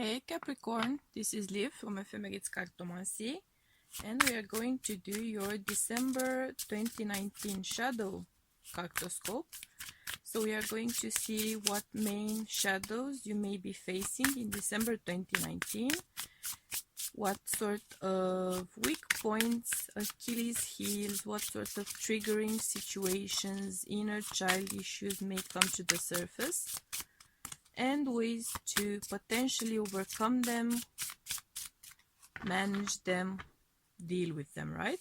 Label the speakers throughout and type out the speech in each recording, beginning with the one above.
Speaker 1: Hey Capricorn, this is Liv from Ephemerit's Cartomancy, and we are going to do your December 2019 Shadow Cartoscope. So we are going to see what main shadows you may be facing in December 2019, what sort of weak points, Achilles heels, what sort of triggering situations, inner child issues may come to the surface, and ways to potentially overcome them, manage them, deal with them, right?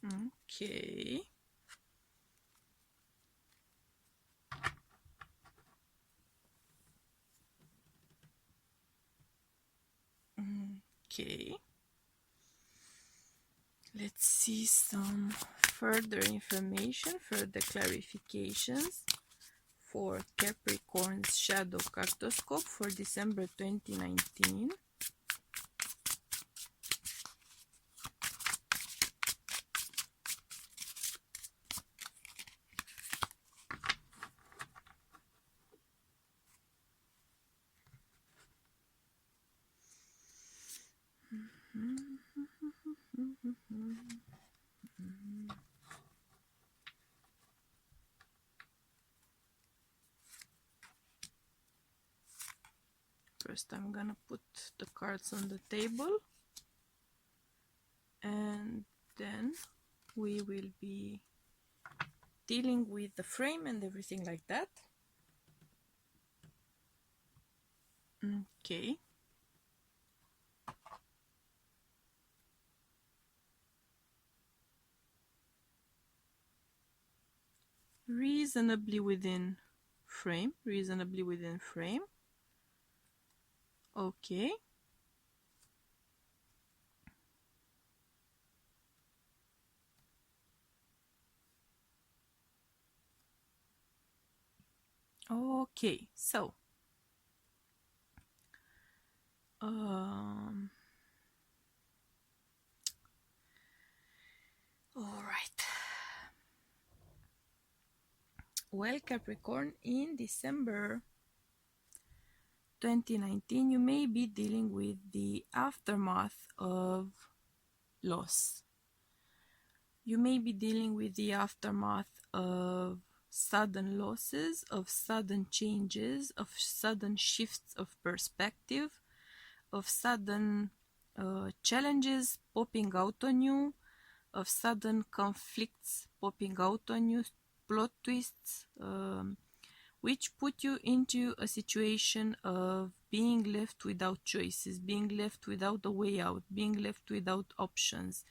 Speaker 1: Okay. Okay. Let's see some further information, further clarifications for Capricorn's Shadow Cartoscope for December 2019. First, I'm gonna put the cards on the table, and then we will be dealing with the frame and everything like that. Okay. Reasonably within frame. Okay. Okay, so all right. Well, Capricorn, in December 2019, you may be dealing with the aftermath of loss. You may be dealing with the aftermath of sudden losses, of sudden changes, of sudden shifts of perspective, of sudden challenges popping out on you, of sudden conflicts popping out on you, plot twists, which put you into a situation of being left without choices, being left without a way out, being left without options,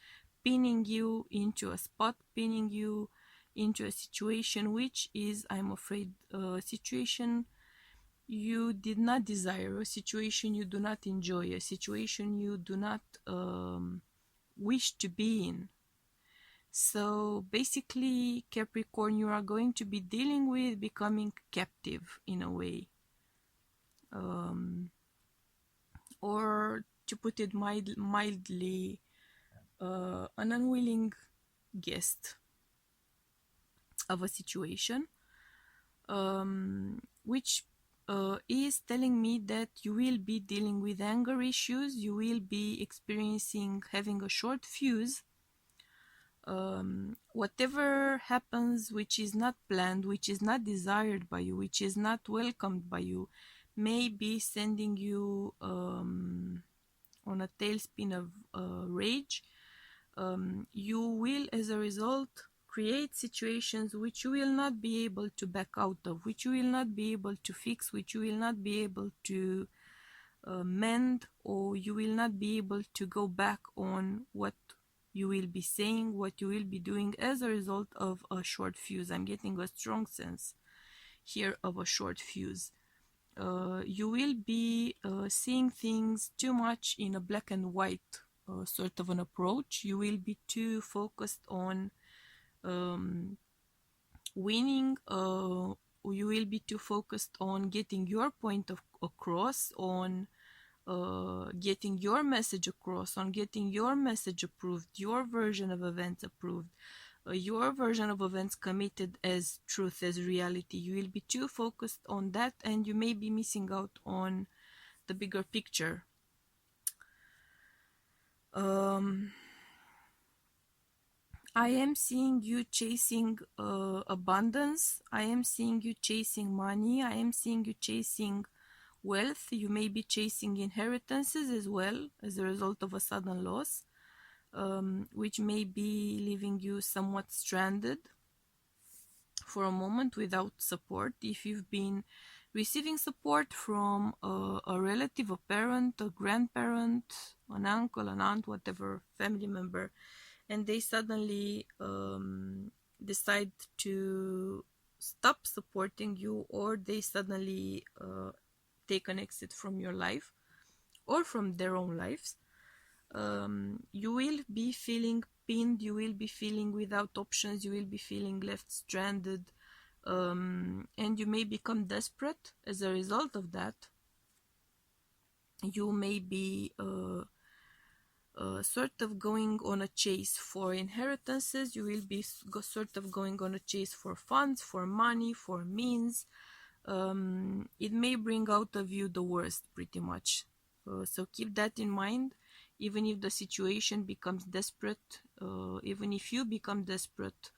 Speaker 1: pinning you into a spot, pinning you into a situation which is, I'm afraid, a situation you did not desire, a situation you do not enjoy, a situation you do not wish to be in. So basically, Capricorn, you are going to be dealing with becoming captive in a way. Or to put it mildly, an unwilling guest of a situation, which is telling me that you will be dealing with anger issues, you will be experiencing having a short fuse. Whatever happens which is not planned, which is not desired by you, which is not welcomed by you, may be sending you on a tailspin of rage. You will, as a result, create situations which you will not be able to back out of, which you will not be able to fix, which you will not be able to mend, or you will not be able to go back on what you will be saying, what you will be doing as a result of a short fuse. I'm getting a strong sense here of a short fuse. You will be seeing things too much in a black and white sort of an approach. You will be too focused on winning. You will be too focused on getting your point across, on getting your message across, on getting your message approved, your version of events approved, your version of events committed as truth, as reality. You will be too focused on that, and you may be missing out on the bigger picture. I am seeing you chasing abundance. I am seeing you chasing money. I am seeing you chasing wealth. You may be chasing inheritances as well as a result of a sudden loss, which may be leaving you somewhat stranded for a moment without support. If you've been receiving support from a relative, a parent, a grandparent, an uncle, an aunt, whatever family member, and they suddenly decide to stop supporting you, or they suddenly take an exit from your life or from their own lives, you will be feeling pinned, you will be feeling without options, you will be feeling left stranded, and you may become desperate as a result of that. You may be sort of going on a chase for inheritances. You will be sort of going on a chase for funds, for money, for means. It may bring out of you the worst, pretty much. So keep that in mind. Even if the situation becomes desperate, even if you become desperate,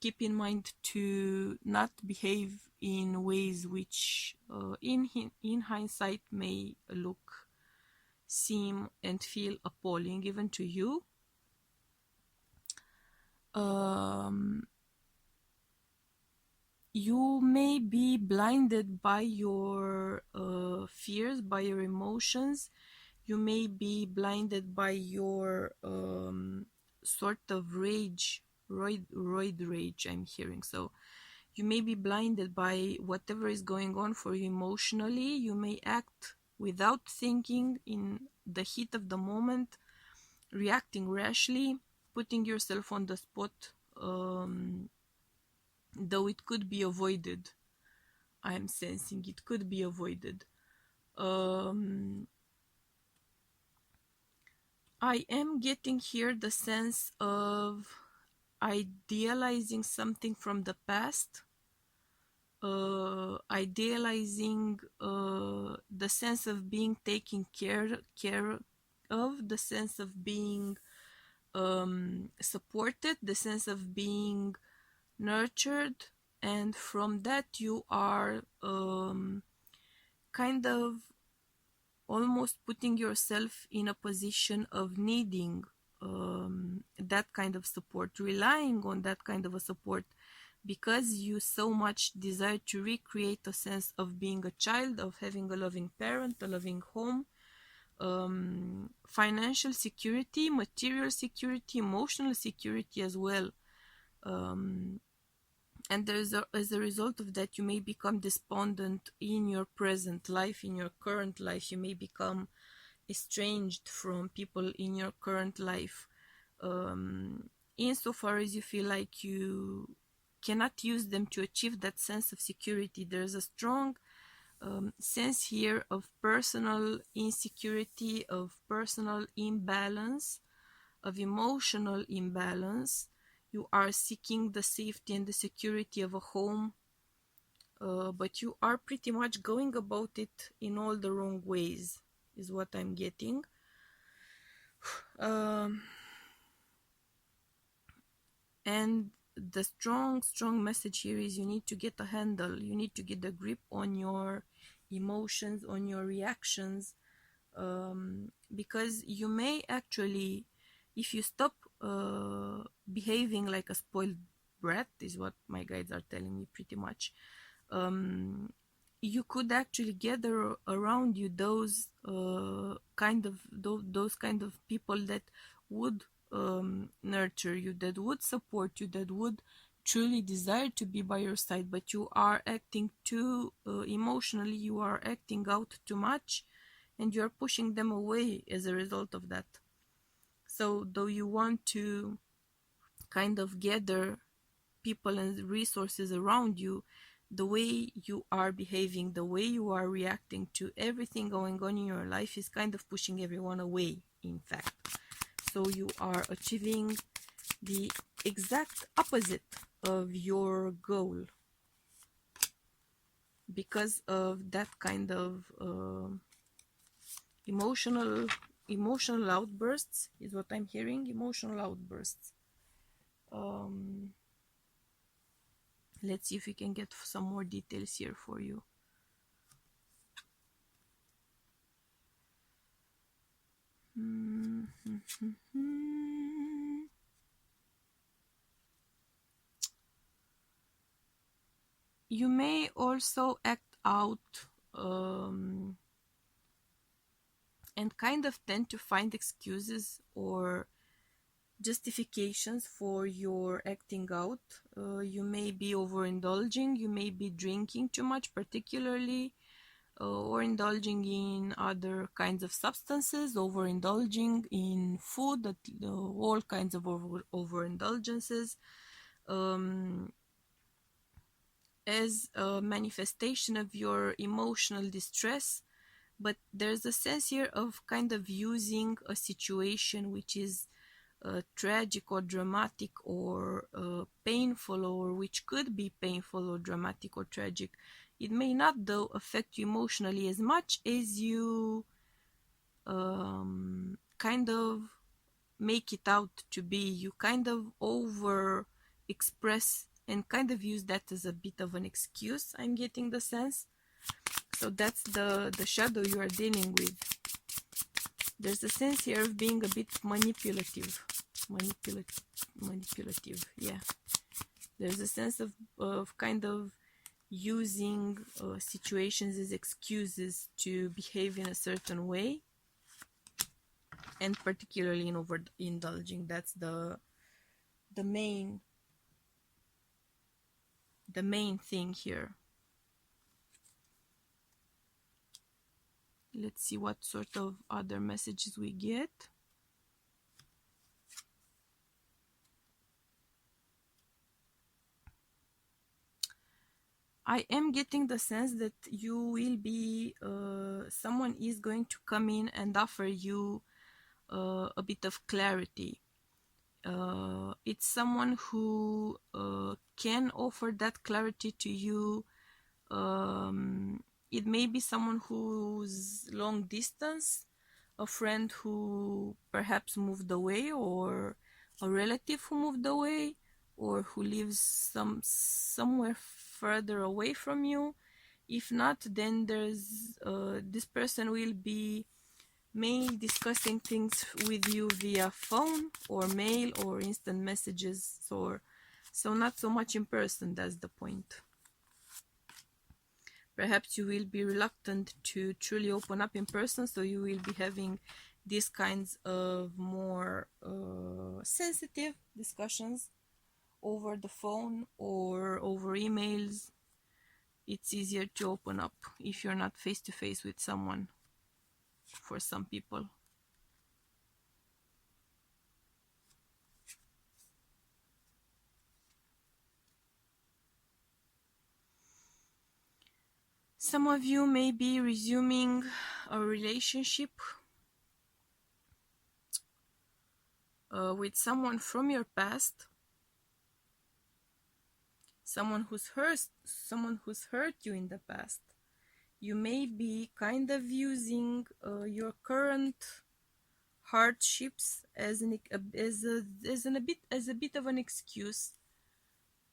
Speaker 1: keep in mind to not behave in ways which, in hindsight, may seem and feel appalling even to you. You may be blinded by your fears, by your emotions. You may be blinded by your sort of rage, roid rage I'm hearing. So you may be blinded by whatever is going on for you emotionally. You may act without thinking, in the heat of the moment, reacting rashly, putting yourself on the spot, though it could be avoided. I am sensing it could be avoided. I am getting here the sense of idealizing something from the past, idealizing the sense of being taken care of, the sense of being supported, the sense of being nurtured, and from that you are kind of almost putting yourself in a position of needing that kind of support, relying on that kind of a support, because you so much desire to recreate a sense of being a child, of having a loving parent, a loving home, financial security, material security, emotional security as well. And as a result of that, you may become despondent in your present life, in your current life. You may become estranged from people in your current life, insofar as you feel like you cannot use them to achieve that sense of security. There's a strong sense here of personal insecurity, of personal imbalance, of emotional imbalance. You are seeking the safety and the security of a home, but you are pretty much going about it in all the wrong ways, is what I'm getting. And the strong message here is you need to get a handle, you need to get a grip on your emotions, on your reactions, because you may actually, if you stop behaving like a spoiled brat, is what my guides are telling me pretty much, you could actually gather around you those kind of people that would nurture you, that would support you, that would truly desire to be by your side. But you are acting too emotionally, you are acting out too much, and you are pushing them away as a result of that. So though you want to kind of gather people and resources around you, the way you are behaving, the way you are reacting to everything going on in your life is kind of pushing everyone away, in fact. So you are achieving the exact opposite of your goal because of that kind of emotional outbursts is what I'm hearing. Emotional outbursts. Let's see if we can get some more details here for you. You may also act out and kind of tend to find excuses or justifications for your acting out. You may be overindulging, you may be drinking too much, particularly, or indulging in other kinds of substances, overindulging in food, all kinds of overindulgences, as a manifestation of your emotional distress. But there's a sense here of kind of using a situation which is tragic or dramatic or painful, or which could be painful or dramatic or tragic. It may not, though, affect you emotionally as much as you kind of make it out to be. You kind of over express and kind of use that as a bit of an excuse, I'm getting the sense. So that's the shadow you are dealing with. There's a sense here of being a bit manipulative. Manipulative, yeah. There's a sense of kind of using situations as excuses to behave in a certain way, and particularly in overindulging. That's the main thing here. Let's see what sort of other messages we get. I am getting the sense that you will be, someone is going to come in and offer you a bit of clarity. It's someone who can offer that clarity to you. It may be someone who's long distance, a friend who perhaps moved away, or a relative who moved away, or who lives somewhere further away from you. If not, then there's this person will be mainly discussing things with you via phone or mail or instant messages, so not so much in person. That's the point. Perhaps you will be reluctant to truly open up in person, so you will be having these kinds of more sensitive discussions over the phone or over emails. It's easier to open up if you're not face to face with someone, for some people. Some of you may be resuming a relationship with someone from your past, someone who's hurt you in the past. You may be kind of using your current hardships as a bit of an excuse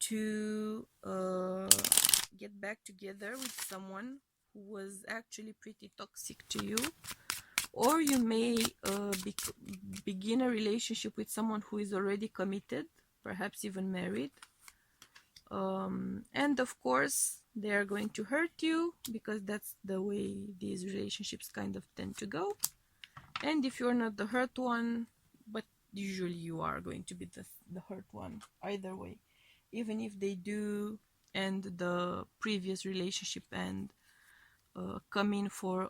Speaker 1: to get back together with someone who was actually pretty toxic to you. Or you may begin a relationship with someone who is already committed, perhaps even married. And of course, they are going to hurt you, because that's the way these relationships kind of tend to go. And if you're not the hurt one, but usually you are going to be the hurt one either way, even if they do end the previous relationship and come in for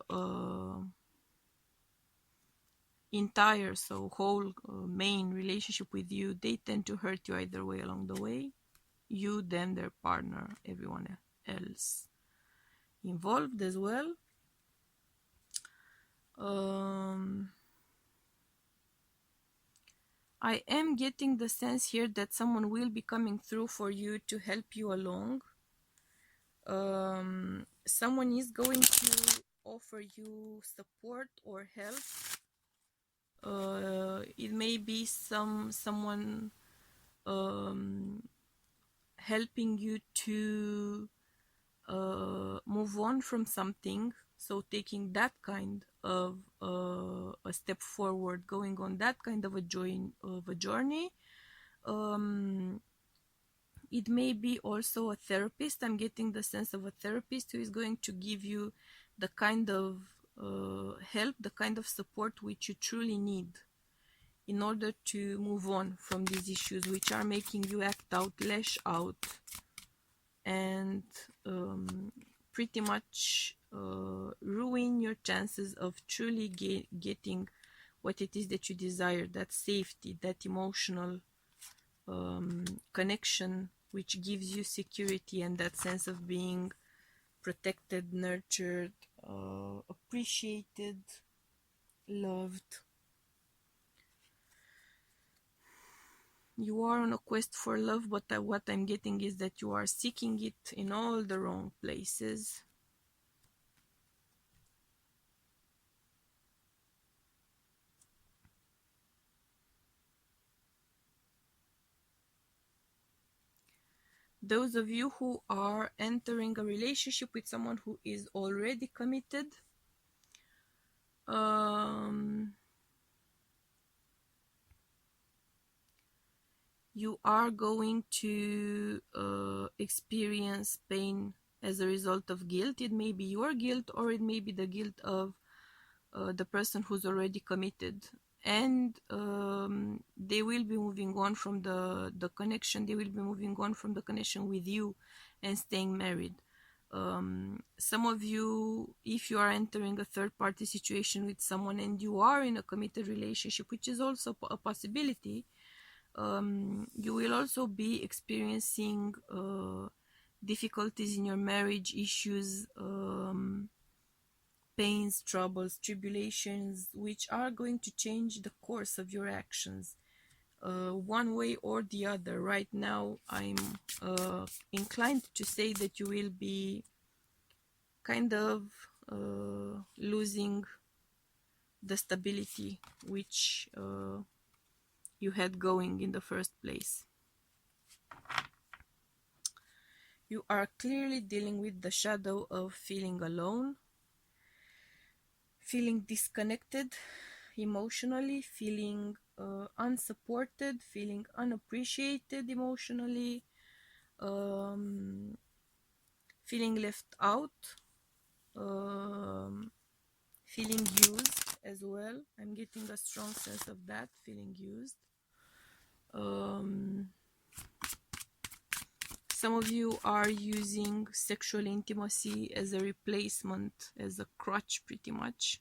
Speaker 1: entire, so whole main relationship with you. They tend to hurt you either way along the way, you, them, their partner, everyone else. else involved as well. I am getting the sense here that someone will be coming through for you to help you along. Someone is going to offer you support or help. It may be someone helping you to move on from something. So taking that kind of a step forward, going on that kind of a journey. It may be also a therapist. I'm getting the sense of a therapist who is going to give you the kind of help, the kind of support which you truly need in order to move on from these issues which are making you act out, lash out, and pretty much ruin your chances of truly getting what it is that you desire, that safety, that emotional connection which gives you security and that sense of being protected, nurtured, appreciated, loved. You are on a quest for love, but what I'm getting is that you are seeking it in all the wrong places. Those of you who are entering a relationship with someone who is already committed, you are going to experience pain as a result of guilt. It may be your guilt, or it may be the guilt of the person who's already committed. And they will be moving on from the connection. They will be moving on from the connection with you and staying married. Some of you, if you are entering a third-party situation with someone and you are in a committed relationship, which is also a possibility, you will also be experiencing difficulties in your marriage, issues, pains, troubles, tribulations, which are going to change the course of your actions one way or the other. Right now, I'm inclined to say that you will be kind of losing the stability which you had going in the first place. You are clearly dealing with the shadow of feeling alone, feeling disconnected emotionally, feeling unsupported, feeling unappreciated emotionally, feeling left out, feeling used as well. I'm getting a strong sense of that, feeling used. Some of you are using sexual intimacy as a replacement, as a crutch, pretty much.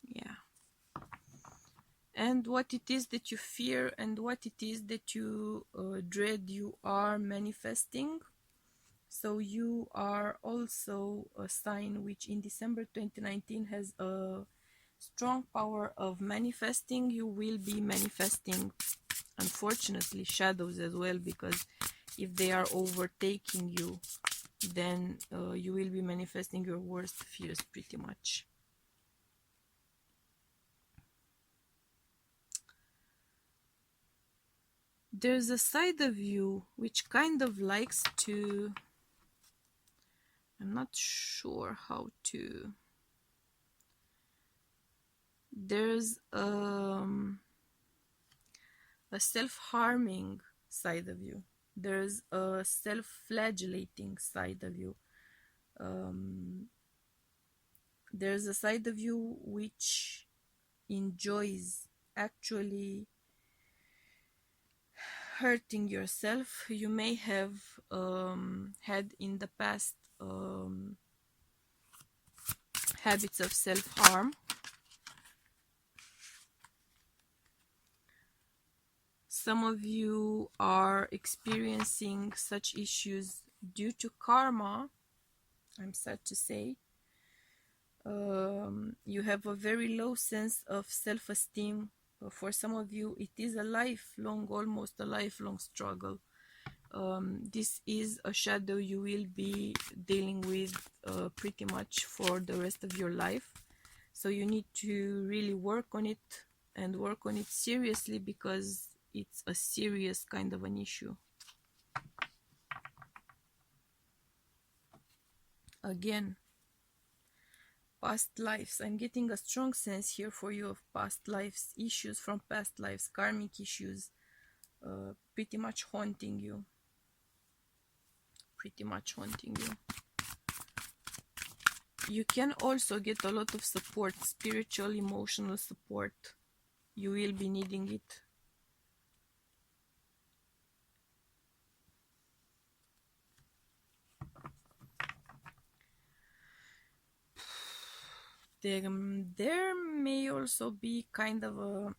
Speaker 1: Yeah. And what it is that you fear and what it is that you dread, you are manifesting. So you are also a sign which in December 2019 has a strong power of manifesting. You will be manifesting, unfortunately, shadows as well, because if they are overtaking you, then you will be manifesting your worst fears pretty much. There's a side of you which kind of likes to, I'm not sure how to, there's a self-harming side of you. There's a self-flagellating side of you. There's a side of you which enjoys actually hurting yourself. You may have had in the past habits of self-harm. Some of you are experiencing such issues due to karma, I'm sad to say, you have a very low sense of self-esteem. For some of you, it is a lifelong, almost a lifelong struggle. This is a shadow you will be dealing with pretty much for the rest of your life. So you need to really work on it, and work on it seriously, because it's a serious kind of an issue. Again, past lives. I'm getting a strong sense here for you of past lives, issues from past lives, karmic issues, pretty much haunting you. Pretty much haunting you. You can also get a lot of support, spiritual, emotional support. You will be needing it. There may also be kind of a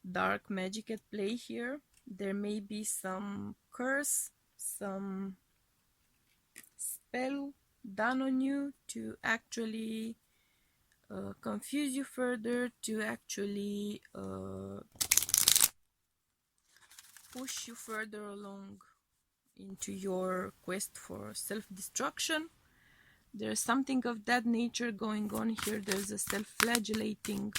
Speaker 1: dark magic at play here. There may be some curse, some spell done on you to actually confuse you further, to actually push you further along into your quest for self-destruction. There's something of that nature going on here. There's a self-flagellating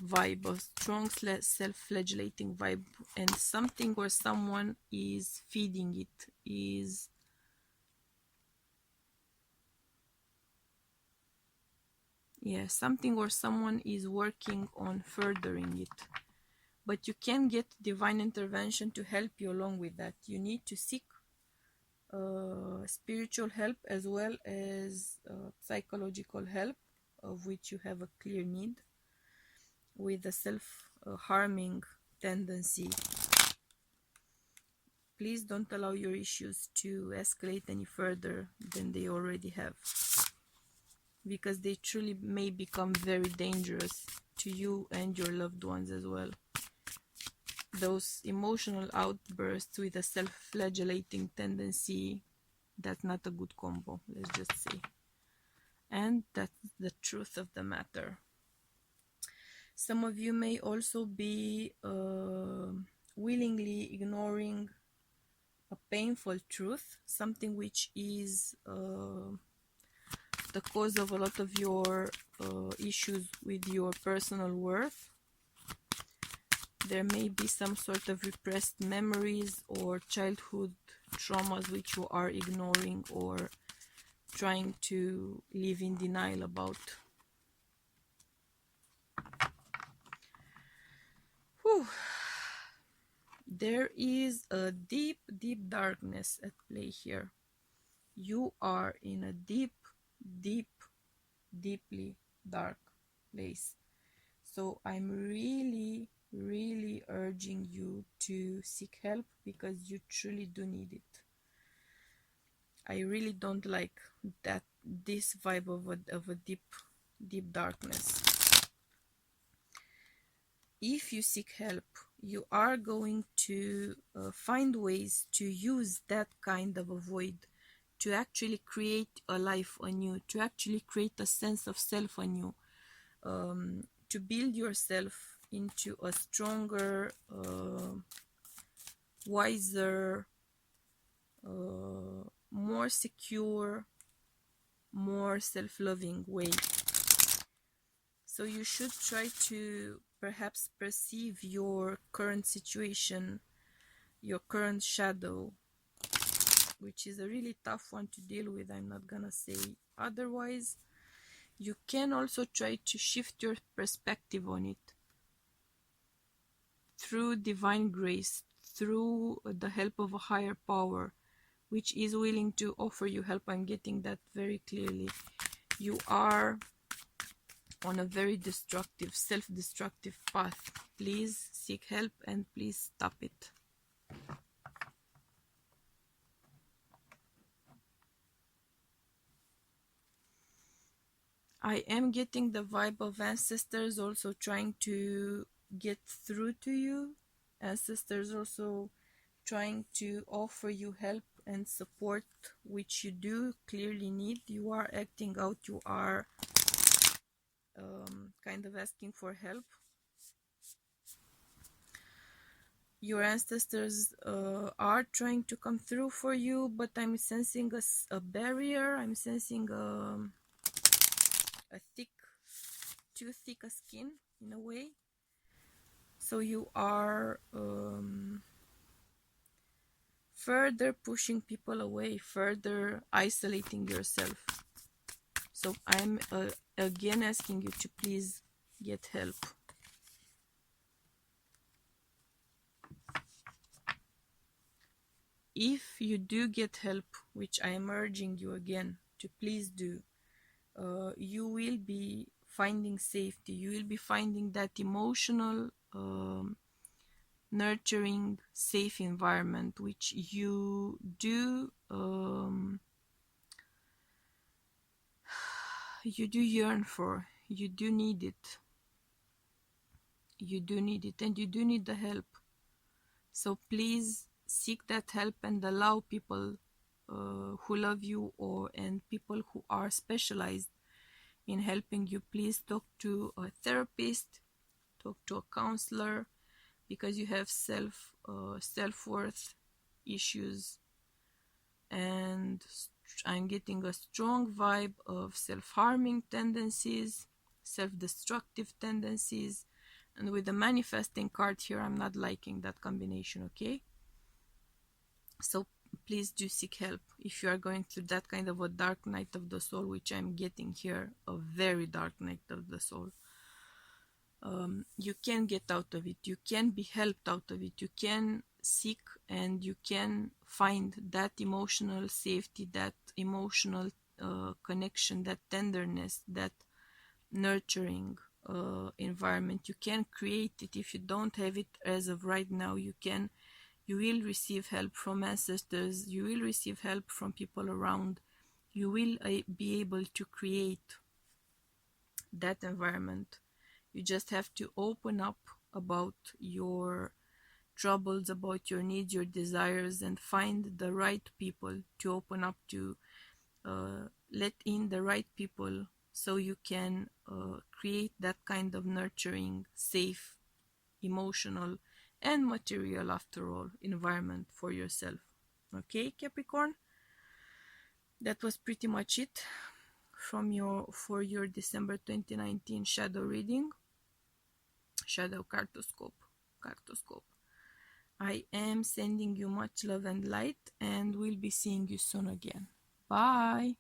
Speaker 1: vibe, a strong self-flagellating vibe, and something or someone is feeding it, is something or someone is working on furthering it. But you can get divine intervention to help you along with that. You need to seek spiritual help as well as psychological help, of which you have a clear need, with a self-harming tendency. Please don't allow your issues to escalate any further than they already have, because they truly may become very dangerous to you and your loved ones as well. Those emotional outbursts with a self-flagellating tendency, that's not a good combo, let's just say. And that's the truth of the matter. Some of you may also be willingly ignoring a painful truth, something which is the cause of a lot of your issues with your personal worth. There may be some sort of repressed memories or childhood traumas which you are ignoring or trying to live in denial about. Whew. There is a deep, deep darkness at play here. You are in a deep, deep, deeply dark place. So I'm really, really urging you to seek help, because you truly do need it. I really don't like this vibe of a deep, deep darkness. If you seek help, you are going to find ways to use that kind of a void to actually create a life anew, to actually create a sense of self anew, to build yourself into a stronger, wiser, more secure, more self-loving way. So you should try to perhaps perceive your current situation, your current shadow, which is a really tough one to deal with, I'm not gonna say otherwise. You can also try to shift your perspective on it through divine grace, through the help of a higher power, which is willing to offer you help. I'm getting that very clearly. You are on a very destructive, self-destructive path. Please seek help and please stop it. I am getting the vibe of ancestors also trying to get through to you. Ancestors also trying to offer you help and support, which you do clearly need. You are acting out, you are kind of asking for help. Your ancestors are trying to come through for you, but I'm sensing a barrier. I'm sensing a thick, too thick a skin in a way. So you are further pushing people away, further isolating yourself. So I'm again asking you to please get help. If you do get help, which I am urging you again to please do, you will be finding safety. You will be finding that emotional, nurturing, safe environment which you do yearn for. You do need it. You do need it, and you do need the help. So please seek that help and allow people who love you and people who are specialized in helping you. Please talk to a therapist, talk to a counselor, because you have self-worth issues, and I'm getting a strong vibe of self-harming tendencies, self-destructive tendencies, and with the manifesting card here, I'm not liking that combination, okay? So please do seek help if you are going through that kind of a dark night of the soul, which I'm getting here, a very dark night of the soul. You can get out of it. You can be helped out of it. You can seek and you can find that emotional safety, that emotional connection, that tenderness, that nurturing environment. You can create it. If you don't have it as of right now, you will receive help from ancestors. You will receive help from people around. You will be able to create that environment. You just have to open up about your troubles, about your needs, your desires, and find the right people to open up to. Let in the right people so you can create that kind of nurturing, safe, emotional, and material, after all, environment for yourself. Okay, Capricorn? That was pretty much it for your December 2019 shadow reading. Shadow Cartoscope. I am sending you much love and light, and we'll be seeing you soon again. Bye.